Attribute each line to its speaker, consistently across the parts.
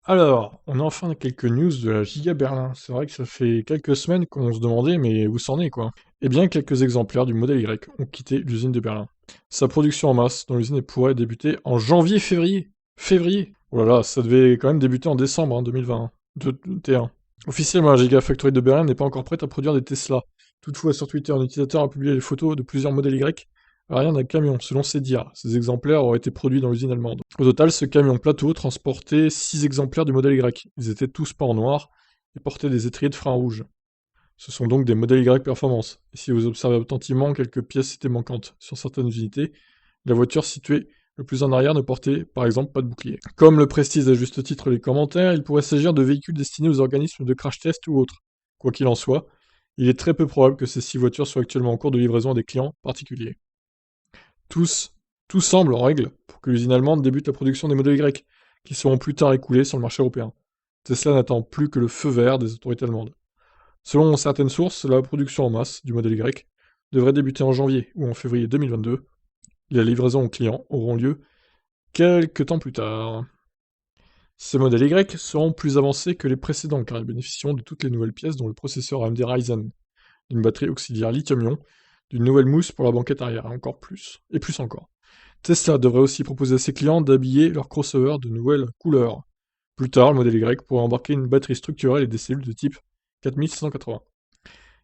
Speaker 1: Alors, on a enfin quelques news de la Giga Berlin. C'est vrai que ça fait quelques semaines qu'on se demandait, mais où c'en est, quoi? Eh bien, quelques exemplaires du modèle Y ont quitté l'usine de Berlin. Sa production en masse dans l'usine pourrait débuter en janvier-février. Février! Oh là là, ça devait quand même débuter en décembre 2020. 21. Officiellement, la Gigafactory de Berlin n'est pas encore prête à produire des Tesla. Toutefois, sur Twitter, un utilisateur a publié les photos de plusieurs modèles Y, rien d'un camion, selon ses dires. Ces exemplaires auraient été produits dans l'usine allemande. Au total, ce camion plateau transportait 6 exemplaires du modèle Y. Ils étaient tous peints en noir et portaient des étriers de frein rouges. Ce sont donc des modèles Y performance. Et si vous observez attentivement, quelques pièces étaient manquantes. Sur certaines unités, la voiture située le plus en arrière ne portait, par exemple, pas de bouclier. Comme le précisent à juste titre les commentaires, il pourrait s'agir de véhicules destinés aux organismes de crash test ou autres. Quoi qu'il en soit, il est très peu probable que ces 6 voitures soient actuellement en cours de livraison à des clients particuliers. Tous, tout semble en règle pour que l'usine allemande débute la production des modèles Y, qui seront plus tard écoulés sur le marché européen. Tesla n'attend plus que le feu vert des autorités allemandes. Selon certaines sources, la production en masse du modèle Y devrait débuter en janvier ou en février 2022, et la livraison aux clients auront lieu quelques temps plus tard. Ces modèles Y seront plus avancés que les précédents car ils bénéficieront de toutes les nouvelles pièces dont le processeur AMD Ryzen, une batterie auxiliaire lithium-ion, d'une nouvelle mousse pour la banquette arrière, et encore plus, et plus encore. Tesla devrait aussi proposer à ses clients d'habiller leur crossover de nouvelles couleurs. Plus tard, le modèle Y pourra embarquer une batterie structurelle et des cellules de type 4680.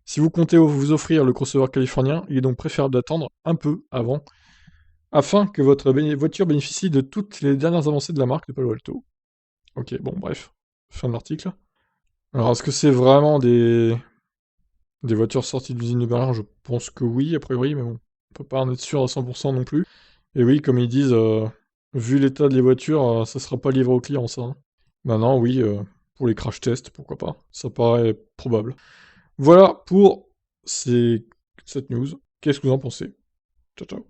Speaker 1: Si vous comptez vous offrir le crossover californien, il est donc préférable d'attendre un peu avant, afin que votre voiture bénéficie de toutes les dernières avancées de la marque de Palo Alto. Ok, bon, bref, fin de l'article. Alors, est-ce que c'est vraiment des voitures sorties de l'usine de Berlin? Je pense que oui, a priori, mais bon, on peut pas en être sûr à 100% non plus. Et oui, comme ils disent, vu l'état des voitures, ça sera pas livré aux clients, ça, hein. Maintenant, oui, pour les crash tests, pourquoi pas. Ça paraît probable. Voilà pour cette news. Qu'est-ce que vous en pensez? Ciao, ciao.